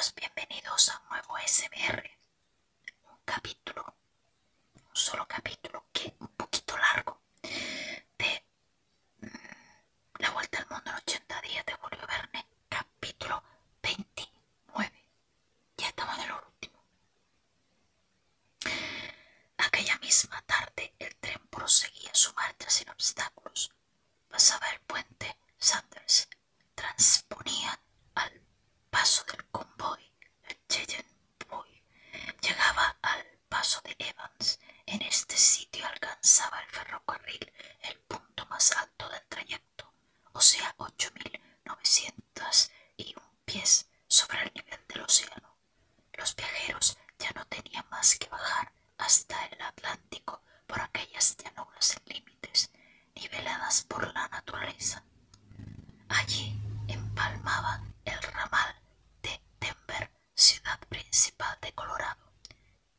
Hola, bienvenidos a un nuevo SMR, un capítulo, un solo capítulo que un poquito largo de La Vuelta al Mundo en 80 días de Julio Verne, capítulo 29. Ya estamos en el último. Aquella misma tarde el tren proseguía su marcha sin obstáculos. Pasaba el puente Sanders, transponía al paso del convoy el Cheyenne Boy, llegaba al paso de Evans. En este sitio alcanzaba el ferrocarril el punto más alto del trayecto, o sea 8.901 pies sobre el nivel del océano. Los viajeros ya no tenían más que bajar hasta el Atlántico por aquellas llanuras sin límites, niveladas por la naturaleza. Allí empalmaba el ramal de Denver, ciudad principal de Colorado.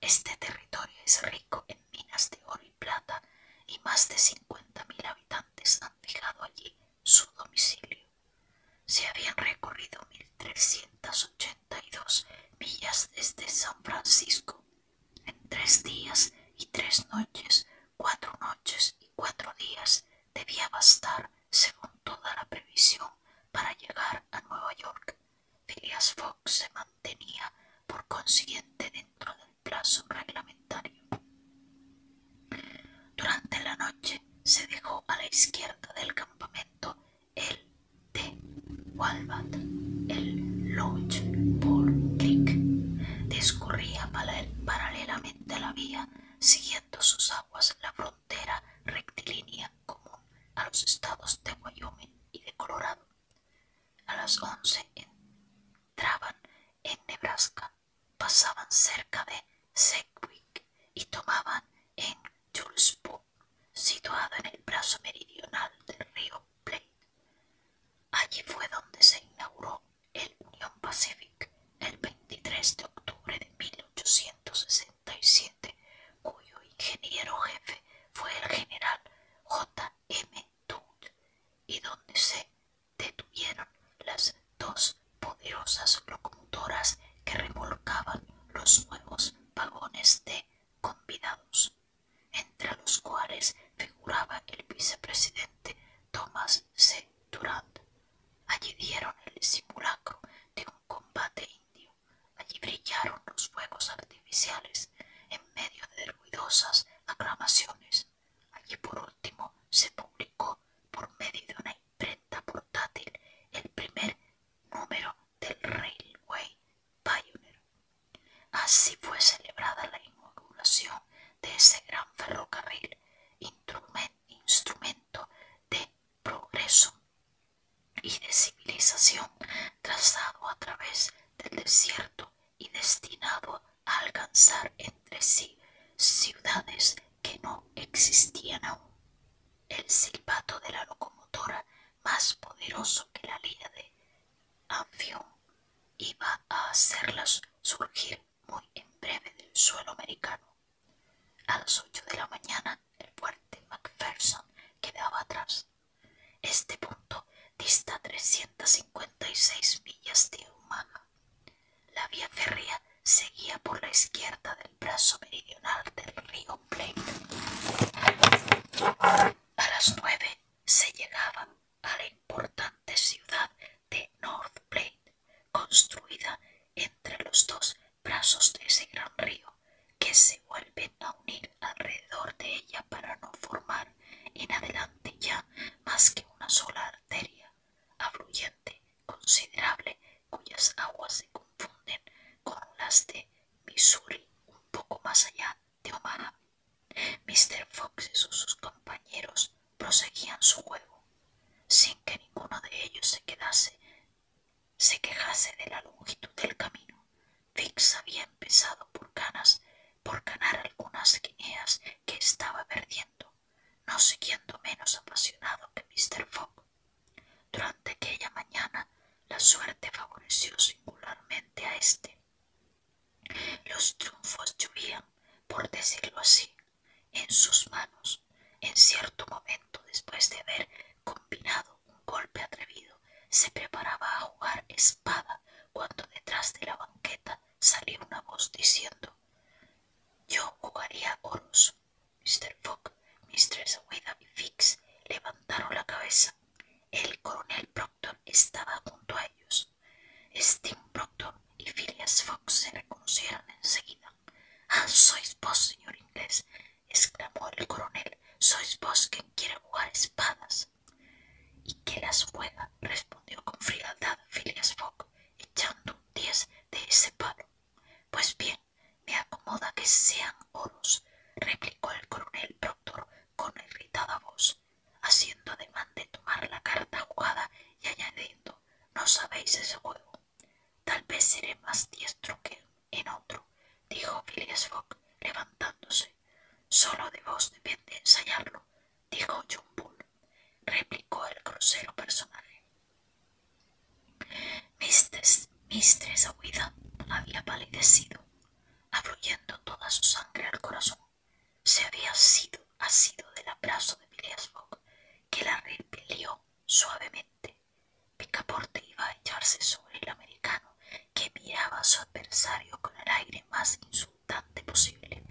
Este territorio es rico en minas de oro y plata y más de 50.000 habitantes han fijado allí su domicilio. Se habían recorrido 1.382 millas desde San Francisco. En 3 días y 3 noches, 4 noches y 4 días debía bastar, según toda la previsión, para llegar a Nueva York. Phileas Fogg se mantenía, por consiguiente, dentro del plazo reglamentario. Durante la noche se dejó a la izquierda del campamento el de Walbat, el Lodge Pole Creek. Discurría paralelamente a la vía, siguiendo sus aguas la frontera rectilínea común a los estados de Wyoming y de Colorado. A las 11 entraban en Nebraska, pasaban cerca de Sedgwick y tomaban en Julesburg, situado en el brazo meridional del río Platte. Allí fue donde se inauguró el Union Pacific el 23 de octubre de 1867, cuyo ingeniero jefe fue el general J. M. Todd, y donde se detuvieron las dos poderosas locomotoras que remolcaban los nuevos vagones de convidados, entre los cuales figuraba el vicepresidente Thomas C. Durant. Allí dieron el simulacro de un combate indio. Allí brillaron los fuegos artificiales en medio de ruidosas aclamaciones. Allí por último se publicó, por medio de una imprenta portátil, el primer número del Railway Pioneer. Así fue celebrada la inauguración de ese gran ferrocarril, instrumento de progreso y de civilización, trazado a través del desierto y destinado a alcanzar entre sí ciudades que no existían aún. El silbato de la locomotora, más poderoso que la lira de Amphion, iba a hacerlas surgir muy en breve del suelo americano. A las 8 de la mañana el fuerte McPherson quedaba atrás. Este punto dista 356 millas de Omaha. La vía férrea seguía por la izquierda del brazo meridional del río Platte. A las 9 se llegaba a la importante ciudad de North Platte, construida entre los dos brazos de ese gran río, que se vuelven a unir alrededor de ella para no formar en adelante ya más que una sola arteria afluyente considerable, cuyas aguas se confunden con las de Missouri un poco más allá de Omaha. Mr. Fox y sus compañeros proseguían su juego, sin que ninguno de ellos se quejase de la longitud del camino. Fix había empezado por ganar algunas guineas que estaba perdiendo, no siguiendo menos apasionado que Mr. Fogg. Durante aquella mañana la suerte favoreció singularmente a este. Los triunfos llovían, por decirlo así, en sus manos. En cierto momento, después de haber combinado un golpe atrevido, se preparaba a jugar espada cuando detrás de la banqueta Steam Proctor y Phileas Fogg se reconocieron enseguida. «Ah, sois vos, señor inglés», exclamó el coronel. «Sois vos quien quiere jugar espadas». «¿Y qué las juega?», respondió con frialdad Phileas Fogg, echando un 10 de ese palo. «Pues bien, me acomoda que sean oros», replicó el coronel Proctor con irritada voz, haciendo ademán de tomar la carta jugada y añadiendo: «No sabéis ese juego». «Tal vez seré más diestro que en otro», dijo Phileas Fogg, levantándose. «Solo de vos depende ensayarlo», dijo John Bull, replicó el grosero personaje. Mistress Ouida había palidecido, afluyendo toda su sangre al corazón. Se había asido del abrazo de Phileas Fogg, que la repelió suavemente. Picaporte iba a echarse sobre el americano, que miraba a su adversario con el aire más insultante posible,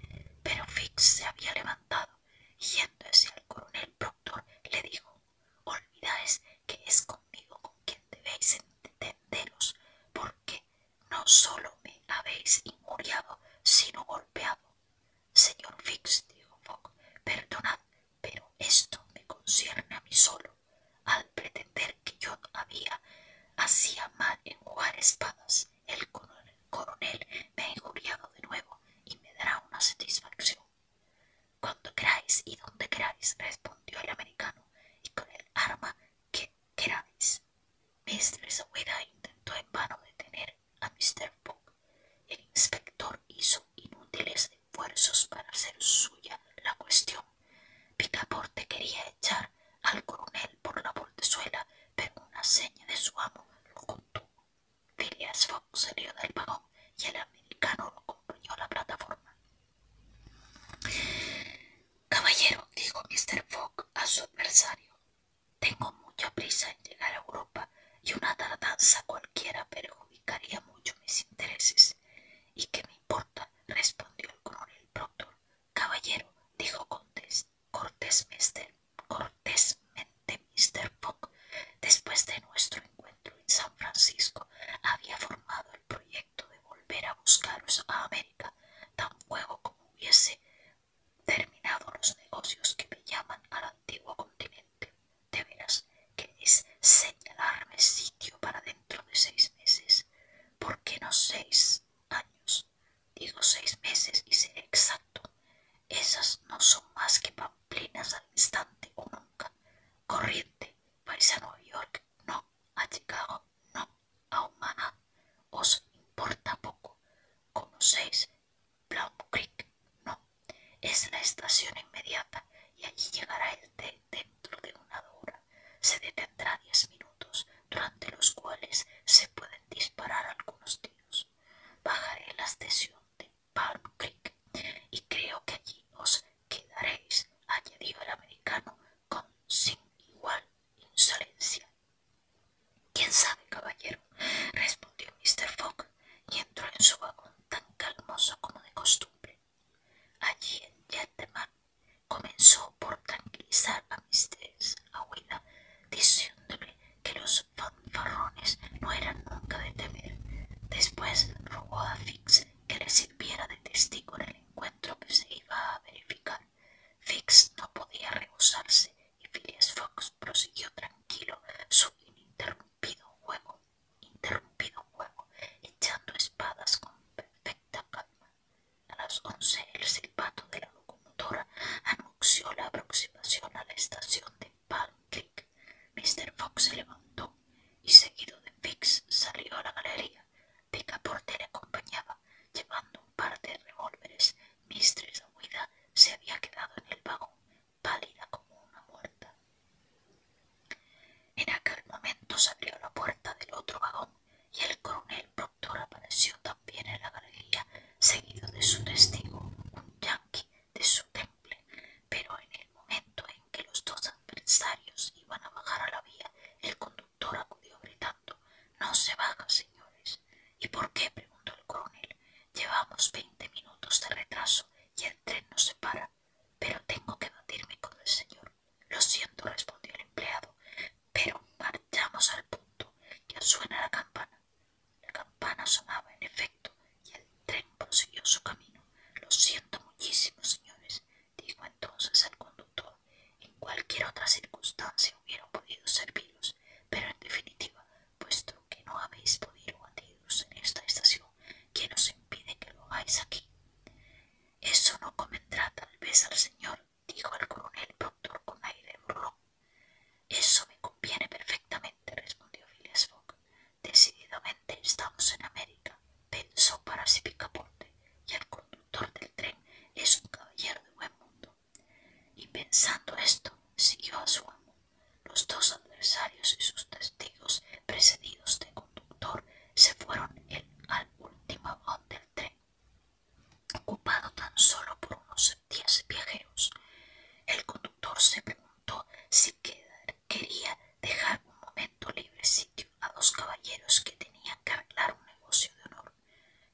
pero Fix se había levantado y, yéndose al coronel Proctor, le dijo: «Olvidáis que es conmigo con quien debéis entenderos, porque no solo me habéis injuriado, sino golpeado». «Señor Fix», dijo Fogg, «perdonad, pero esto me concierne a mí solo. Al pretender que yo hacía mal en jugar espadas, el coronel me ha injuriado de nuevo y me dará una satisfacción». «Cuando queráis y donde queráis», respondió el americano, «y con el arma que queráis». Mistress Ouida intentó en vano detener a Mr. Fogg. El inspector hizo inútiles esfuerzos para hacer suya la cuestión. Picaporte quería echar al coronel por la portezuela, pero una seña de su amo lo contuvo. Phileas Fogg salió del vagón y el americano lo acompañó a la plataforma. «Caballero», dijo Mr. Fogg a su adversario, «tengo mucha prisa en llegar a Europa y una tardanza cualquiera perjudicaría mucho mis intereses». «¿Y qué me importa?», respondió el coronel Proctor. «Caballero», dijo cortésmente Mr. Fogg, «después de nuestro encuentro en San Francisco, había formado el proyecto de volver a buscaros a América, tan luego como hubiese terminado los negocios que me llaman al antiguo continente. De veras, ¿queréis señalarme sitio para dentro de 6 meses? ¿Por qué no 6 años? Digo 6 meses y seré exacto. Esas no son más que pamplinas al instante o nunca. Corriente, vais a Nueva York, no, a Chicago, no, a Omaha. Os importa poco. ¿Conocéis Plum Creek? No. Es la estación inmediata y allí llegará el tren dentro de una hora. Se detendrá 10 minutos, durante los cuales se pueden disparar algunos tiros. Bajaré en la estación de Palm Creek y creo que allí os quedaréis», añadió el americano sin igual insolencia. «¿Quién sabe, caballero?», respondió Mr. Fogg, y entró en su vagón tan calmoso como de costumbre. Allí el gentleman comenzó por tranquilizar a Mistress Ouida, diciéndole que los fanfarrones no eran nunca de temer. Después rogó a Fix que le sirviera de testigo en el encuentro que se iba a verificar. Fix no podía rehusarse y Phileas Fogg prosiguió tranquilo su interrumpido juego, echando espadas con perfecta calma. A las 11 el silbato de la locomotora anunció la aproximación a la estación de Palm Creek. Mr. Fogg se levantó y, seguido de Fix, salió a la galería. Picaporte le acompañaba, llevando un par de revólveres. Mistress Ouida se había quedado en el vagón, pálida como una muerta. En aquel momento se abrió la puerta del otro vagón y el coronel Proctor apareció también en la galería, seguido de su testigo, un yanqui de su temple. Pero en el momento en que los dos adversarios iban a bajar a la vía, el conductor acudió gritando: «No se baja, señores». «¿Y por qué?», preguntó el coronel. «Llevamos 20 minutos de retraso y el tren no se para». «Pero tengo que batirme con el señor». «Lo siento», respondió el empleado, «pero marchamos al punto. Ya suena la campana». Finalmente estamos en América, pensó para sí Picaporte, y el conductor del tren es un caballero de buen mundo. Y pensando esto, siguió a su amo. Los dos adversarios y sus testigos, precedidos de conductor, se fueron al último vagón del tren, ocupado tan solo por unos 10 viajeros. El conductor se preguntó si quería dejar un momento libre sitio a dos caballeros que tenían que arreglar un negocio de honor.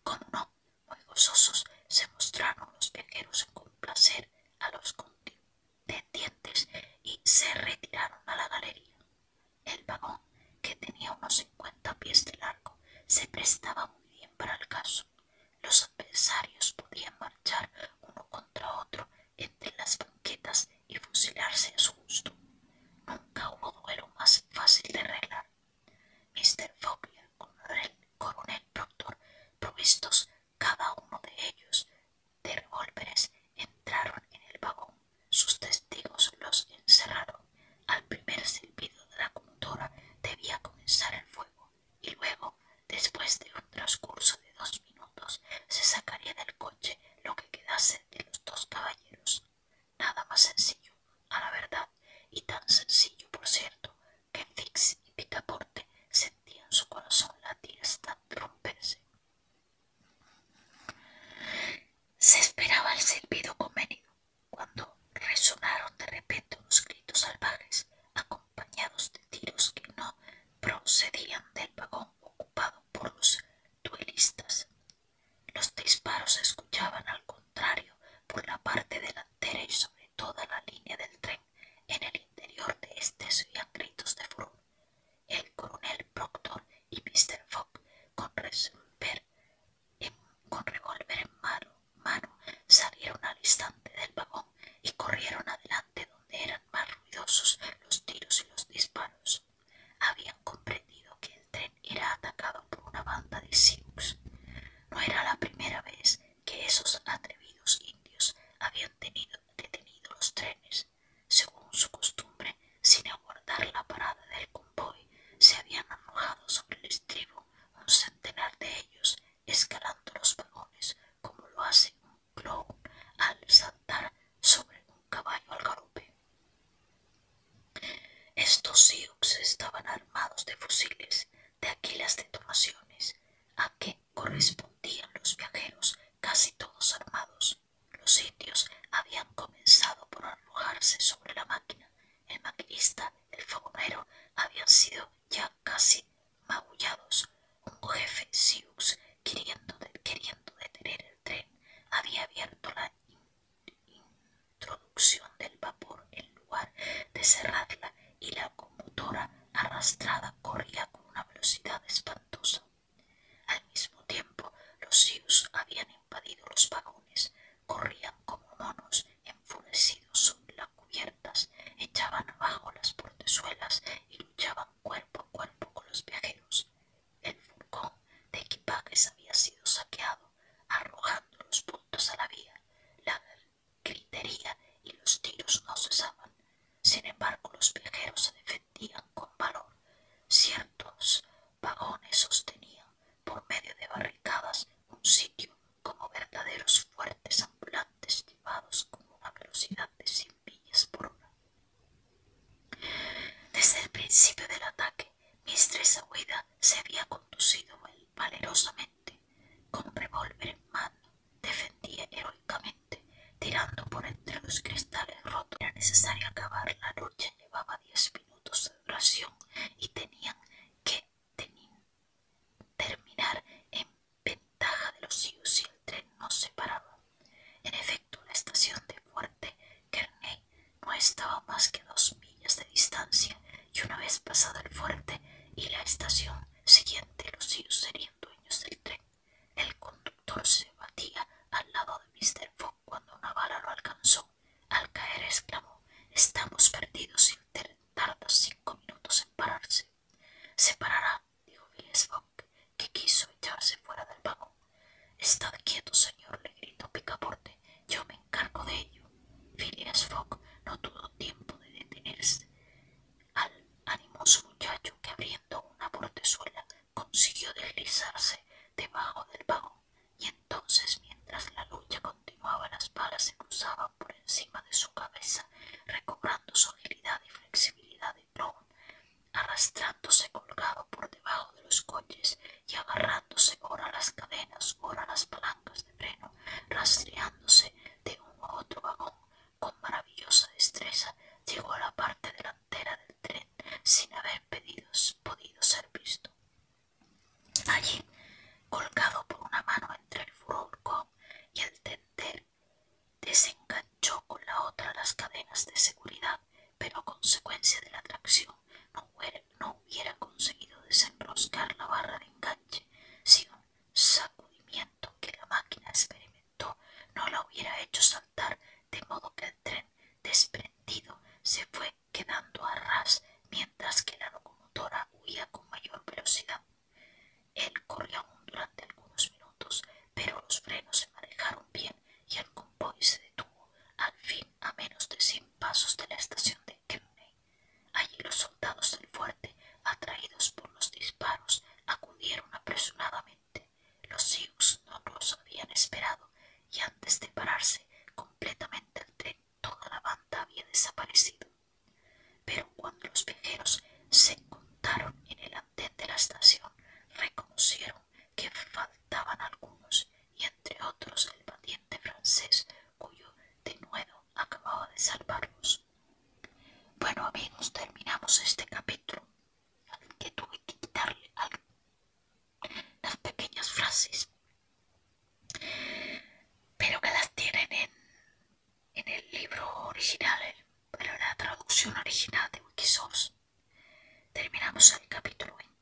Como no, muy gozosos se mostraron los viajeros en complacer a los contendientes y se retiraron a la galería. El vagón, que tenía unos 50 pies de largo, se prestaba muy bien para el caso. Los adversarios podían marchar uno contra otro entre las banquetas y fusilarse a su gusto. Nunca hubo duelo más fácil de arreglar. Mr. Fogg y el coronel Proctor, provistos cada uno de ellos de revólveres, entraron en el vagón. Sus testigos los encerraron. Al primer silbido de la conductora debía comenzar el fuego, y luego, después de un transcurso de 2 minutos, se sacaría del coche lo que quedase de los dos caballeros. Nada más sencillo, a la verdad, y tan sencillo, por cierto, que Fix y Picaporte sentían su corazón latir hasta romperse. Se esperaba el silbido convenido, cuando resonaron de repente unos gritos salvajes, acompañados de tiros que no procedían del vagón ocupado por los duelistas. Los disparos se escuchaban, al contrario, por la parte delantera y sobre toda la línea del tren. En el interior de este se oían gritos de furor. El coronel Proctor y Mr. Fogg, con revólver en mano, salieron al instante del vagón y corrieron adelante, donde eran más ruidosos los tiros y los disparos. Habían comprendido que el tren era atacado por una banda de Sioux. No era la primera vez que esos atrevidos indios habían detenido los trenes. Según su costumbre, sin aguardar la parada del convoy, se habían arrojado sobre el estribo un centenar de ellos, escalando los vagones como lo hace un clown al saltar sobre un caballo al galope. Estos Sioux estaban armados de fusiles, de aquí las detonaciones, a que correspondían los viajeros, casi todos armados. Los indios habían comenzado por arrojarse sobre la máquina. El maquinista, el fogonero, habían sido ya casi magullados. Un jefe Sioux, queriendo detener el tren, había abierto la introducción del vapor en lugar de cerrarla, y la locomotora arrastrada corría con una velocidad espantosa. Al mismo tiempo, los Sioux habían invadido los vagones, corrían como monos enfurecidos sobre las cubiertas, echaban abajo las portezuelas y luchaban cuerpo a cuerpo con los viajeros. El furgón de equipajes había sido saqueado, arrojando los bultos a la vía. La gritería y los tiros no cesaban. Sin embargo, los viajeros se defendían con valor. Ciertos vagones sostenían, por medio de barricadas, un sitio como verdaderos fuertes ambulantes llevados con una velocidad de 100 millas por hora. Desde el principio del ataque, Mistress Aouida se había conducido valerosamente. Con revólver en mano, defendía heroicamente, tirando por entre los cristales rotos. Era necesario acabar la lucha, llevaba 10 minutos de duración y tenían que terminar en ventaja de los Sioux si el tren no se paraba. En efecto, la estación de Fuerte Kearney no estaba más que a 2 millas de distancia, y una vez pasado el fuerte y la estación siguiente, los Sioux serían dueños del tren. El conductor se batía al lado de Mr. Fogg cuando una bala lo alcanzó. Al caer exclamó: «Estamos perdidos, si el tren tarda 5 minutos en pararse». pareció deslizarse debajo del vagón, y entonces, mientras la lucha continuaba, las balas se cruzaban por encima de su cabeza, recobrando su agilidad y flexibilidad de clown, arrastrándose colgado por debajo de los coches y agarrándose ora a las cadenas, ora a las palancas de freno, rastreándose de uno a otro vagón. Con maravillosa destreza llegó a la parte delantera del tren sin haber podido ser visto. Allí, colgado por una mano entre el furgón y el tender, desenganchó con la otra las cadenas de seguridad, pero a consecuencia de la tracción no hubiera conseguido desenroscar la barra de enganche si un sacudimiento que la máquina experimentó no la hubiera hecho saltar, de modo que el tren desprendido se fue quedando a ras mientras que la locomotora huía con mayor velocidad. Él corrió aún durante algunos minutos, pero los frenos se manejaron bien y el convoy se detuvo al fin a menos de 100 pasos de la estación de Kearney. Allí los soldados del fuerte, atraídos por los disparos, acudieron apresuradamente. Los Sioux no los habían esperado y antes de pararse completamente el tren, toda la banda había desaparecido. Pero cuando los viajeros se encontraron en el andén de la estación, reconocieron que faltaban algunos, y entre otros el valiente francés, cuyo denuedo acababa de salvarlos. Bueno, amigos, terminamos este capítulo, al que tuve que quitarle las pequeñas frases, pero que las tienen en el libro original, pero la traducción original de Wikisource. Terminamos el capítulo 20.